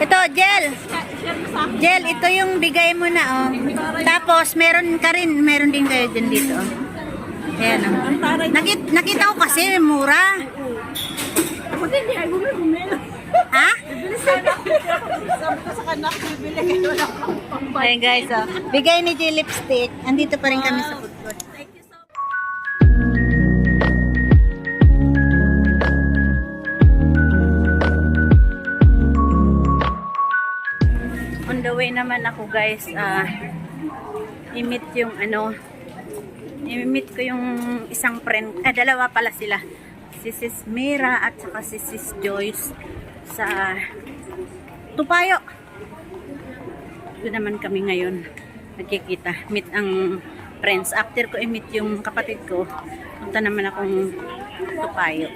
Ito, gel. Gel, ito yung bigay mo na, oh. Tapos, meron ka rin, meron din kayo dyan dito, oh. Ayan, oh. Nakita ko kasi, mura. Ha? Ayan guys, oh. Bigay ni G lipstick. Andito pa rin kami sa food court. On the way naman ako guys, i-meet yung i-meet ko yung isang friend, dalawa pala sila, si Sis Mira at saka si Sis Joyce sa Tupayo. Doon naman kami ngayon nagkikita, meet ang friends. After ko i-meet yung kapatid ko, punta naman akong Tupayo.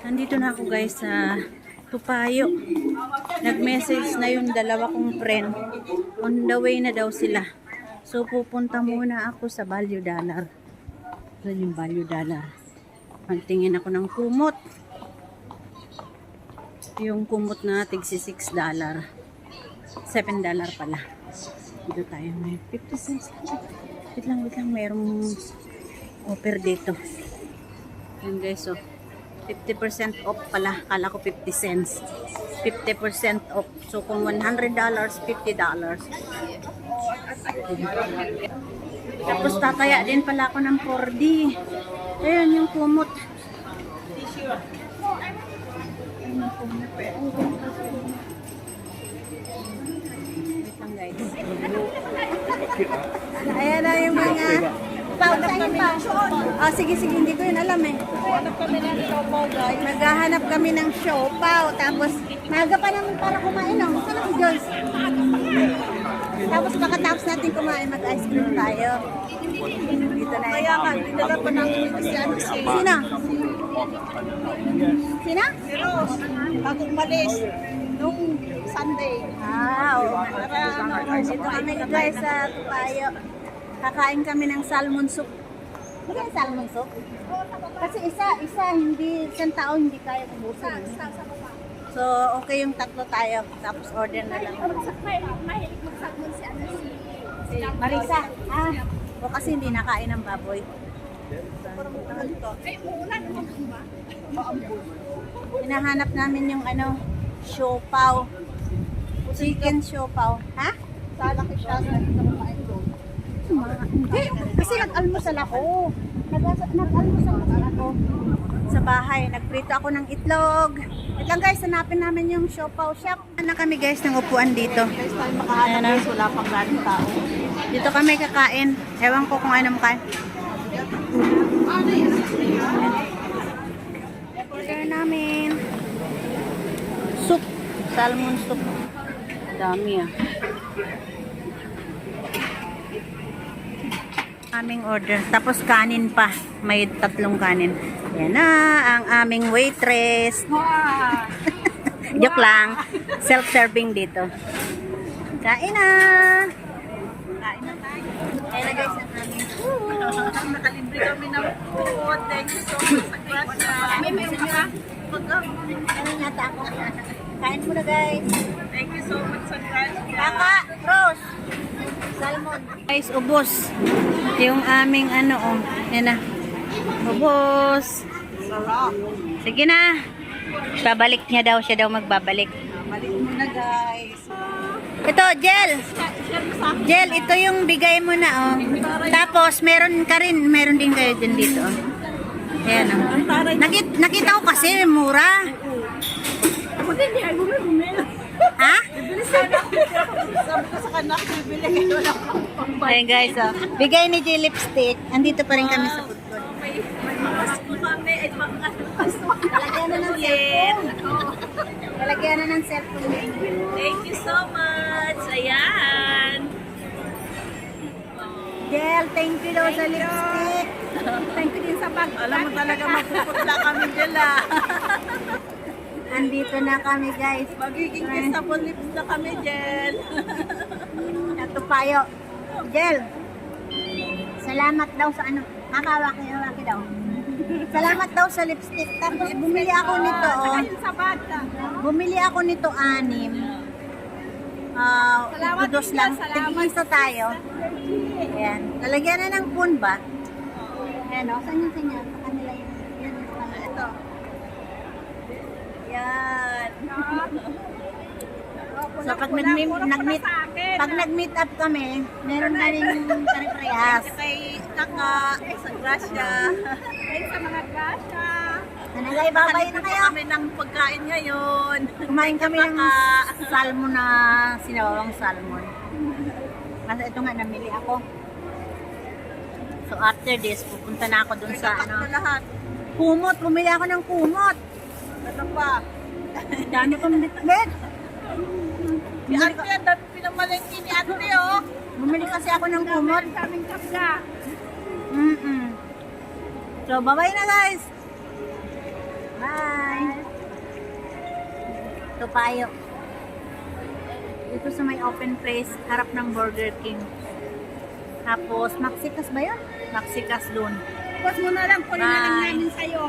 Nandito na ako guys sa Tupayo. Nag-message na yung dalawa kong friend. On the way na daw sila. So pupunta muna ako sa Value Dollar. Ito yung Value Dollar. Magtingin ako ng kumot. Yung kumot na tigsi $6. $7 pala. Dito tayo may 50 cents. Wait lang. Mayroong offer dito. Yan guys, oh. 50% off pala. Kala ko 50 cents. 50% off. So, kung $100, $50. Tapos, tataya din pala ako ng 4D. Ayan yung kumot. Ayan na yung mga sige, hindi ko yun alam eh. Maghahanap kami ng siopaw. Tapos, maga pa naman para kumain. No? Saan si Joyce? Tapos, pagkatapos natin kumain, mag-ice cream tayo. Dito na yun. Kaya nga, dinala pa namin si Sina? Sina? Pero, bagong malis. Nung Sunday. Oo. Dito kami guys sa Tupayo. Kakain kami ng salmon soup. Hindi kaya salmon soup? Kasi isa, hindi, isang tao hindi kaya kubusin. So, okay yung tatlo tayo. Tapos order na lang. Mahilig mag-salmon si Marisa. O kasi hindi nakain ng baboy. Hinahanap namin yung siopaw. Chicken siopaw. Ha? Salaki siya sa kumain doon. Hindi, kasi nag-almusal ako. Nag-almusal ako sa bahay. Nagprito ako ng itlog. Wait lang guys, hanapin namin yung siopaw shop. Ano kami guys ng upuan dito? Guys, tayo makahanap guys, wala pang galing tao. Dito kami kakain. Ewan ko kung ano makain. Order namin soup. Salmon soup. Dami aming order. Tapos kanin pa. May 3 kanin. Yan na ang aming waitress. Joke lang. Self-serving dito. Kain na. Kain na tayo. Kain na guys ang aming food. Nakalibre kami ng food. Thank you so much sa grasya. May ka? Ano yata ako? Kain mo na guys. Thank you so much sa grasya. Kaka, Rose. Salmon. Guys, ubos. Yung aming yan na. Ubos. Sarap. Sige na. Babalik niya daw. Siya daw magbabalik. Balik muna guys. Ito, gel. Gel, ito yung bigay mo na, oh. Tapos, meron ka rin, meron din kayo dyan dito, oh. Ayan, oh. Nakita ko kasi, mura. Hindi, ay bumili. Ha? Sabi ko sa kanak, bibili kayo lang pang Ayan guys, oh. Bigay ni G lipstick. Andito pa rin kami sa food court. may makas po kami ay makas. Talagyan na ng cellphone. Talagyan na ng cellphone. Thank you so much. Ayan. Gel, thank you daw sa lipstick. Thank you din sa bag. Alam mo talaga magpupunta kami dila. Andito na kami guys. Magiging kissable lips na kami, Jel. At Tupayo. Jel, salamat daw sa ano. Hawaki daw. Salamat daw sa lipstick. Tapos bumili ako nito. Oh. Sa bata. Bumili ako nito 6. Salamat Dos din lang. yan, salamat. Tig-isa tayo. Ayan. Lalagyan na ng phone ba? Ayan o. Saan yung kanya? Sa kanila yun. Yan. Ito. Yan. So pag nag-meet up kami, meron na rin yung pare-parehas. Kay Kaka, sa Gracia. Sa mga Gracia. Nanagay, babay na kayo. Kami ng pagkain ngayon. Kumain kami ng salmon na sinawawang salmon. Kasi ito nga, namili ako. So after this, pupunta na ako dun sa ano. lahat. Kumot, bumili ako ng kumot. Ano pa? Dami kong bitbit. Si Ate, ang dami pinamalengke ni Ate, oh. Bumili kasi ako ng kumot. Sa aming kapla. So, bye-bye na guys. Bye. Ito payo. Dito sa may open place, harap ng Burger King. Tapos, Maxikas ba yun? Maxikas doon. Tapos mo na lang, kunin na lang Bye. namin sa'yo.